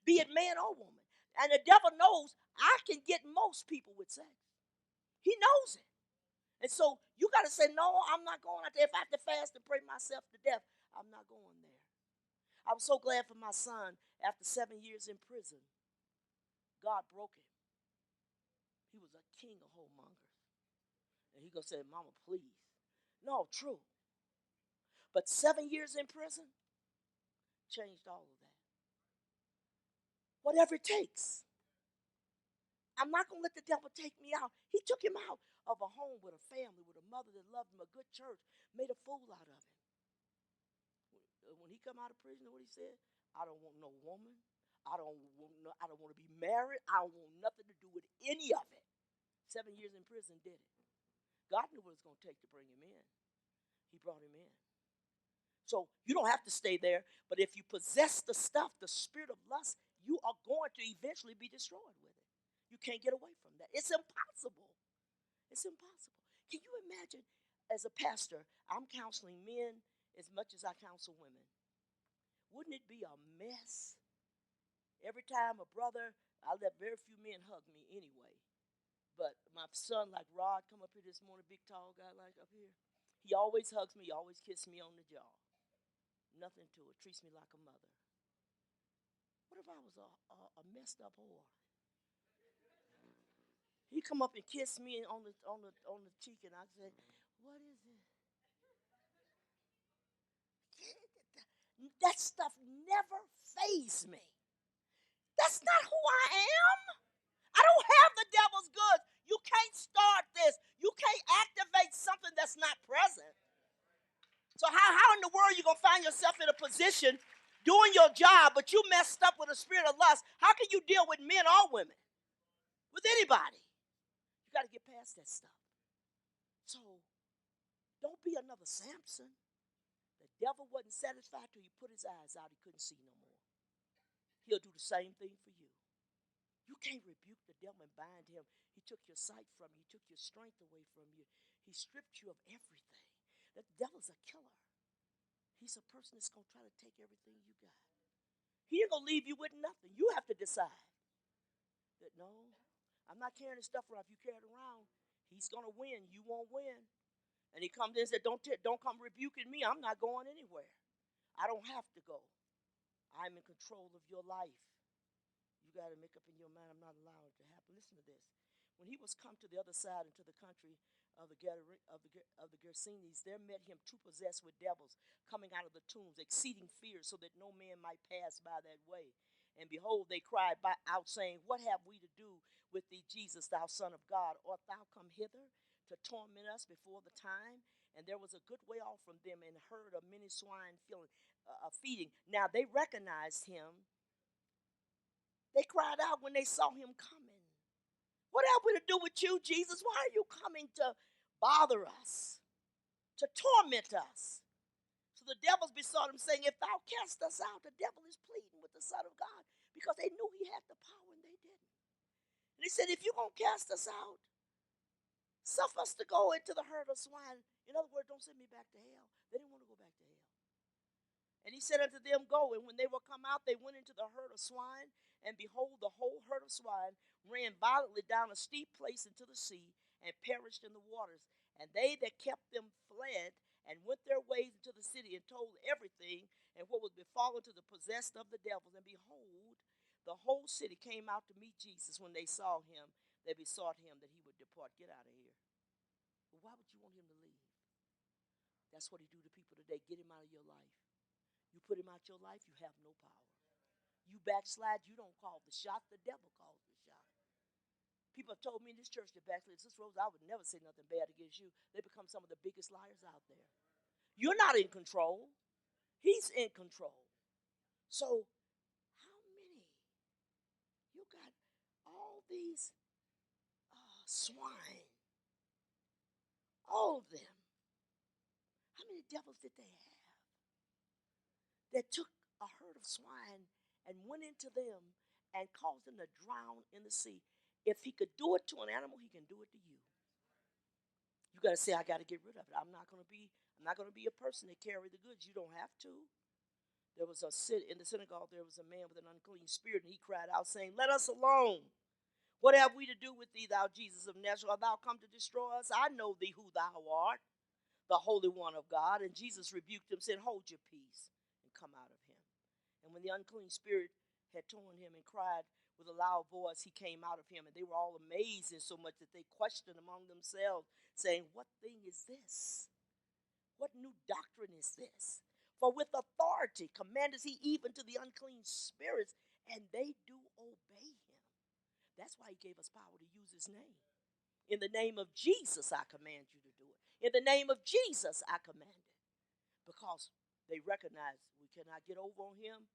be it man or woman. And the devil knows I can get most people with sex. He knows it. And so you got to say, no, I'm not going out there. If I have to fast and pray myself to death, I'm not going there. I was so glad for my son after 7 years in prison. God broke him. He was a king of whoremongers. And he going to say, Mama, please. No, true. But 7 years in prison changed all of that. Whatever it takes. I'm not going to let the devil take me out. He took him out of a home with a family, with a mother that loved him, a good church, made a fool out of him. When he come out of prison, what he said? I don't want no woman. I don't want to be married. I don't want nothing to do with any of it. 7 years in prison did it. God knew what it was going to take to bring him in. He brought him in. So you don't have to stay there, but if you possess the stuff, the spirit of lust, you are going to eventually be destroyed with it. You can't get away from that. It's impossible. It's impossible. Can you imagine, as a pastor, I'm counseling men as much as I counsel women. Wouldn't it be a mess? Every time a brother, I let very few men hug me anyway. But my son, like Rod, come up here this morning, big tall guy like up here. He always hugs me, he always kisses me on the jaw. Nothing to it, treats me like a mother. What if I was a messed up whore? He come up and kiss me on the cheek, and I say, "What is it?" That stuff never fazed me. That's not who I am. I don't have the devil's goods. You can't start this. You can't activate something that's not present. So how in the world are you going to find yourself in a position doing your job, but you messed up with a spirit of lust? How can you deal with men or women? With anybody. You got to get past that stuff. So don't be another Samson. The devil wasn't satisfied till he put his eyes out. He couldn't see no more. He'll do the same thing for you. You can't rebuke the devil and bind him. He took your sight from you. He took your strength away from you. He stripped you of everything. The devil's a killer. He's a person that's going to try to take everything you got. He ain't going to leave you with nothing. You have to decide that, no, I'm not carrying this stuff around. If you carry it around, he's going to win. You won't win. And he comes in and said, don't come rebuking me. I'm not going anywhere. I don't have to go. I'm in control of your life. You got to make up in your mind, I'm not allowing it to happen. Listen to this. When he was come to the other side into the country of the Gergesenes, there met him two possessed with devils coming out of the tombs, exceeding fear, so that no man might pass by that way. And behold, they cried out, saying, What have we to do with thee, Jesus, thou Son of God? Art thou come hither to torment us before the time? And there was a good way off from them, and herd of many swine feeding. Now they recognized him. They cried out when they saw him coming. What have we to do with you, Jesus? Why are you coming to bother us, to torment us? So the devils besought him, saying, If thou cast us out, the devil is pleading with the Son of God, because they knew he had the power and they didn't. And he said, if you're going to cast us out, suffer us to go into the herd of swine. In other words, don't send me back to hell. They didn't want to go back to hell. And he said unto them, Go. And when they were come out, they went into the herd of swine. And behold, the whole herd of swine ran violently down a steep place into the sea, and perished in the waters. And they that kept them fled and went their ways into the city and told everything and what was befallen to the possessed of the devils. And behold, the whole city came out to meet Jesus. When they saw him, they besought him that he would depart. Get out of here. Well, why would you want him to leave? That's what he do to people today. Get him out of your life. You put him out your life, you have no power. You backslide, you don't call the shot. The devil calls the shot. People have told me in this church that backslid. Sister Rose, I would never say nothing bad against you. They become some of the biggest liars out there. You're not in control. He's in control. So how many? You got all these swine. All of them. How many devils did they have that took a herd of swine and went into them and caused them to drown in the sea? If he could do it to an animal, he can do it to you. You got to say, I got to get rid of it. I'm not going to be a person that carry the goods. You don't have to. There was in the synagogue, there was a man with an unclean spirit, and he cried out, saying, let us alone. What have we to do with thee, thou Jesus of Nazareth? Art thou come to destroy us? I know thee who thou art, the Holy One of God. And Jesus rebuked him, saying, hold your peace, and come out of him. And when the unclean spirit had torn him and cried with a loud voice, he came out of him. And they were all amazed, in so much that they questioned among themselves, saying, what thing is this? What new doctrine is this? For with authority commandeth he even to the unclean spirits, and they do obey him. That's why he gave us power to use his name. In the name of Jesus, I command you to do it. In the name of Jesus, I command it. Because they recognized we cannot get over on him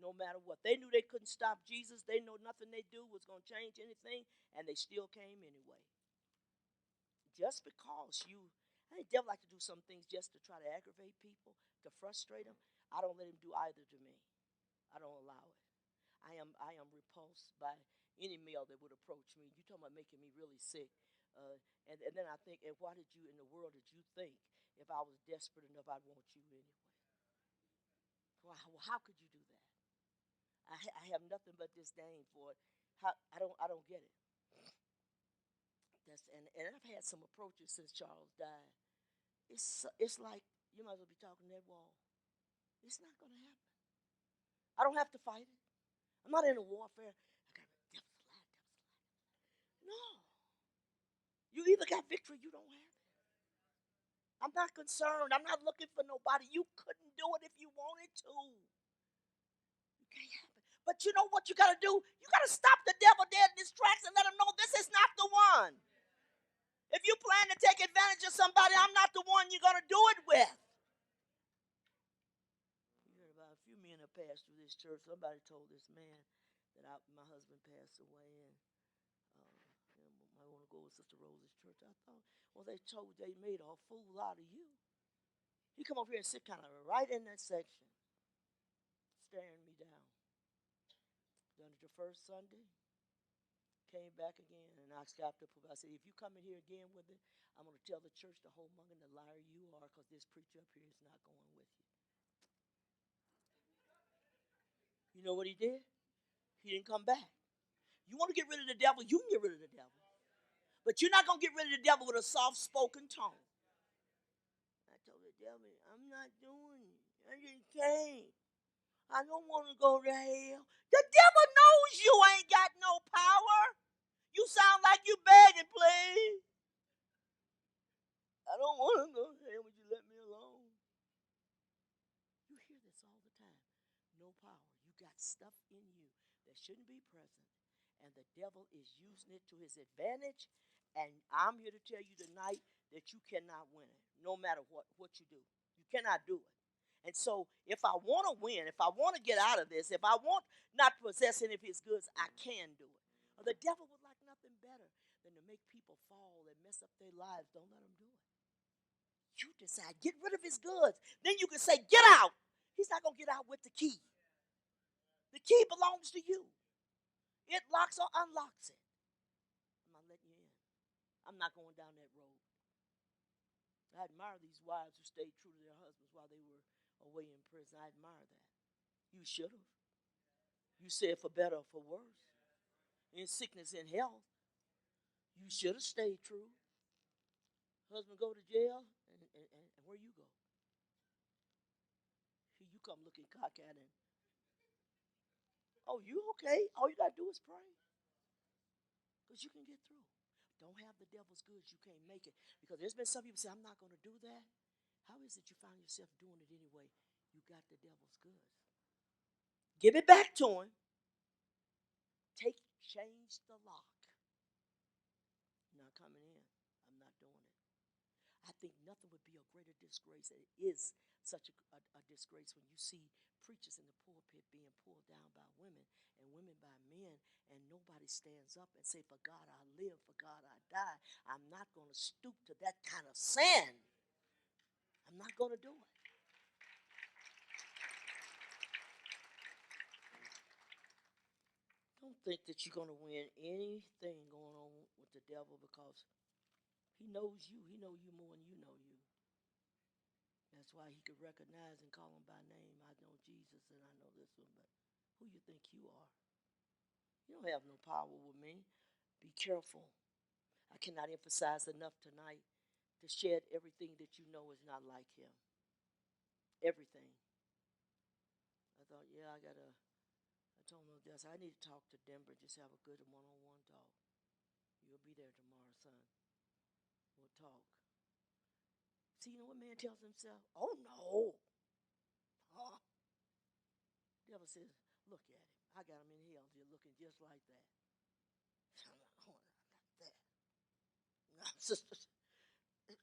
no matter what. They knew they couldn't stop Jesus. They know nothing they do was going to change anything, and they still came anyway. Just because I think the devil like to do some things just to try to aggravate people, to frustrate them. I don't let him do either to me. I don't allow it. I am repulsed by any male that would approach me. You talking about making me really sick. And then I think, and why did you in the world did you think if I was desperate enough I'd want you anyway? Well, how could you do that? I have nothing but disdain for it. I don't get it. And I've had some approaches since Charles died. It's like you might as well be talking to that wall. It's not going to happen. I don't have to fight it. I'm not in a warfare. I got a devil slide. No. You either got victory or you don't have it. I'm not concerned. I'm not looking for nobody. You couldn't do it if you wanted to. You can't have it. But you know what you got to do? You got to stop the devil dead in his tracks and let him know this is not the one. If you plan to take advantage of somebody, I'm not the one you're going to do it with. You heard about a few men that passed through this church. Somebody told this man that my husband passed away, and I want to go with Sister Rose's church. I thought, well, they made a fool out of you. He come over here and sit kind of right in that section, staring me down. Done it the first Sunday. Came back again, and I stopped up. I said, if you come in here again with it, I'm going to tell the church, the whole mug, and the liar you are, because this preacher up here is not going with you. You know what he did? He didn't come back. You want to get rid of the devil, you can get rid of the devil. But you're not going to get rid of the devil with a soft-spoken tone. I told the devil, I'm not doing it. I just can't. I don't want to go to hell. The devil knows you ain't got no power. You sound like you begging, please. I don't want to go to hell. Would you let me alone? You hear this all the time. No power. You got stuff in you that shouldn't be present. And the devil is using it to his advantage. And I'm here to tell you tonight that you cannot win it, no matter what you do. You cannot do it. And so if I want to win, if I want to get out of this, if I want not to possess any of his goods, I can do it. Or the devil would like nothing better than to make people fall and mess up their lives. Don't let him do it. You decide, get rid of his goods. Then you can say, get out. He's not going to get out with the key. The key belongs to you. It locks or unlocks it. I'm not letting you in. I'm not going down that road. I admire these wives who stayed true to their husbands while they were away in prison. I admire that. You should have. You said for better or for worse. In sickness and health. You should have stayed true. Husband go to jail, and where you go? Here you come looking cockeyed and, oh, you okay? All you got to do is pray because you can get through. Don't have the devil's goods. You can't make it. Because there's been some people say, I'm not going to do that. How is it you find yourself doing it anyway? You got the devil's goods. Give it back to him. Change the lock. Not coming in. I'm not doing it. I think nothing would be a greater disgrace. It is such a disgrace when you see preachers in the pulpit being pulled down by women and women by men, and nobody stands up and say, for God I live, for God I die. I'm not going to stoop to that kind of sin. I'm not going to do it. Don't think that you're going to win anything going on with the devil, because he knows you. He knows you more than you know you. That's why he could recognize and call him by name. I know Jesus and I know this one, but who you think you are? You don't have no power with me. Be careful. I cannot emphasize enough tonight to shed everything that you know is not like him. Everything. I thought, yeah, I told him this. I need to talk to Denver, just have a good one-on-one talk. You'll be there tomorrow, son. We'll talk. See, you know what man tells himself? Oh, no. Huh? Devil says, look at him. I got him in hell. You're looking just like that. I'm like, oh, not that. No,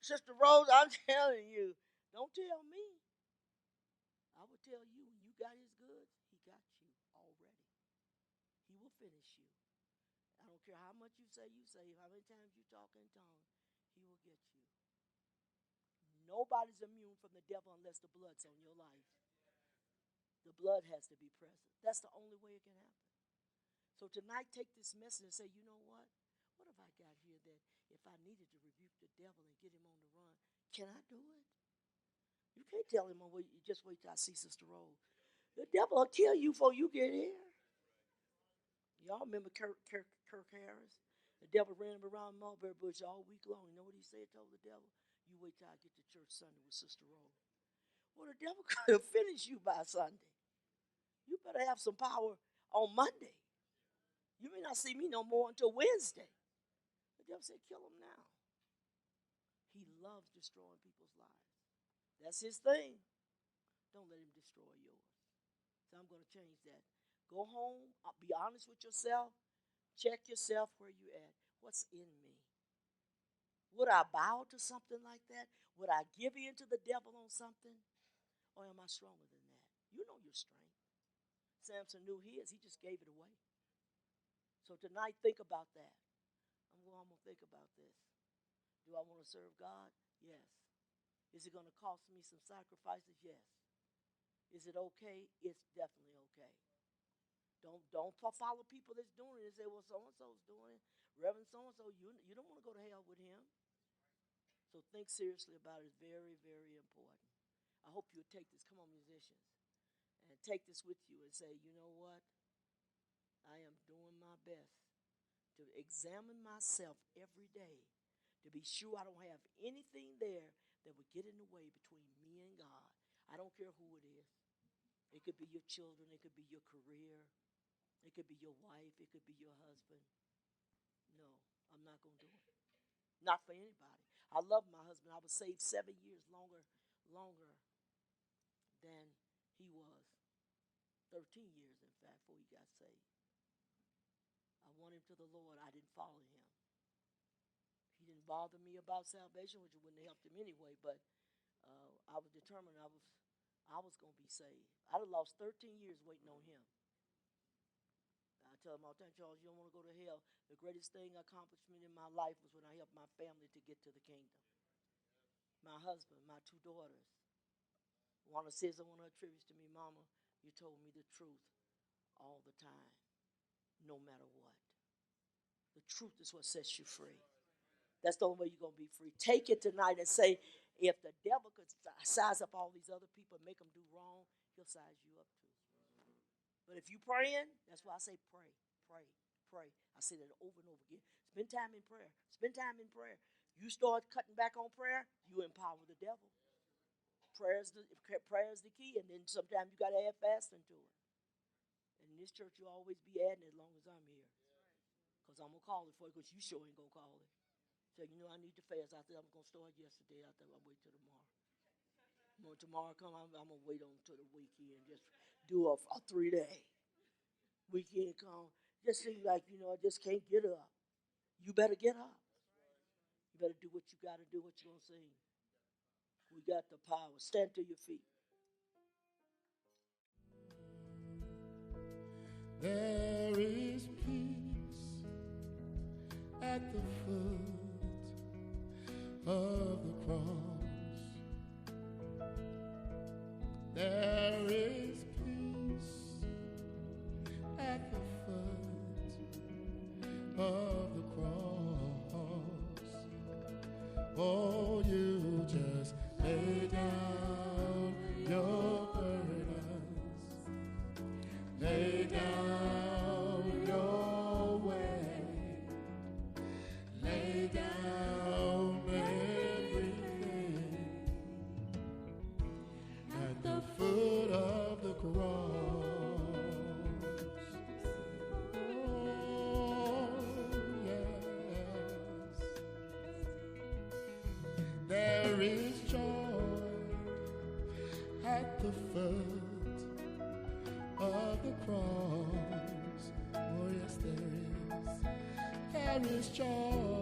Sister Rose, I'm telling you, don't tell me. I will tell you, when you got his goods, he got you already. He will finish you. I don't care how much you say, how many times you talk in tongues, he will get you. Nobody's immune from the devil unless the blood's on your life. The blood has to be present. That's the only way it can happen. So tonight, take this message and say, you know what? What have I got here that if I needed to rebuke the devil and get him on the run, can I do it? You can't tell him, oh, just wait till I see Sister Rose. The devil will kill you before you get here. Y'all remember Kirk Harris? The devil ran him around Mulberry Bush all week long. You know what he said? Told the devil, you wait till I get to church Sunday with Sister Rose. Well, the devil could have finished you by Sunday. You better have some power on Monday. You may not see me no more until Wednesday. The devil said, kill him now. He loves destroying people's lives. That's his thing. Don't let him destroy yours. So I'm going to change that. Go home. Be honest with yourself. Check yourself where you at. What's in me? Would I bow to something like that? Would I give in to the devil on something? Or am I stronger than that? You know your strength. Samson knew his. He just gave it away. So tonight, think about that. I'm going to think about this. Do I want to serve God? Yes. Is it going to cost me some sacrifices? Yes. Is it okay? It's definitely okay. Don't follow people that's doing it and say, well, so-and-so's doing it. Reverend so-and-so, you don't want to go to hell with him. So think seriously about it. It's very, very important. I hope you'll take this. Come on, musicians. And take this with you and say, you know what? I am doing my best to examine myself every day to be sure I don't have anything there that would get in the way between me and God. I don't care who it is. It could be your children. It could be your career. It could be your wife. It could be your husband. No, I'm not going to do it. Not for anybody. I love my husband. I was saved 7 years longer than he was. 13 years, in fact, before he got saved. I won him to the Lord. I didn't follow him. He didn't bother me about salvation, which wouldn't have helped him anyway, but I was determined I was going to be saved. I'd have lost 13 years waiting on him. I tell him all the time, Charles, you don't want to go to hell. The greatest accomplishment in my life was when I helped my family to get to the kingdom. My husband, my 2 daughters. Wanda says one of her tributes to me, Mama, you told me the truth all the time, no matter what. The truth is what sets you free. That's the only way you're going to be free. Take it tonight and say, if the devil could size up all these other people and make them do wrong, he'll size you up too. But if you're praying, that's why I say pray, pray, pray. I say that over and over again. Spend time in prayer. Spend time in prayer. You start cutting back on prayer, you empower the devil. Prayer is the key, and then sometimes you got to add fasting to it. And in this church, you'll always be adding as long as I'm here. Because I'm going to call it for you, because you sure ain't going to call it. So, I need to fast. I said I'm going to start yesterday. I thought I'll wait till tomorrow. When tomorrow come, I'm going to wait until the weekend. Just do a 3-day. Weekend come. Just seems like, I just can't get up. You better get up. You better do what you got to do, what you're going to sing. We got the power. Stand to your feet. There is peace at the foot of the cross. There is peace at the foot of the cross. Oh, you just lay down your burdens, lay down your way, lay down everything at the foot of the cross. Oh, yes. There is joy at the foot of the cross. Oh, yes, there is. There is joy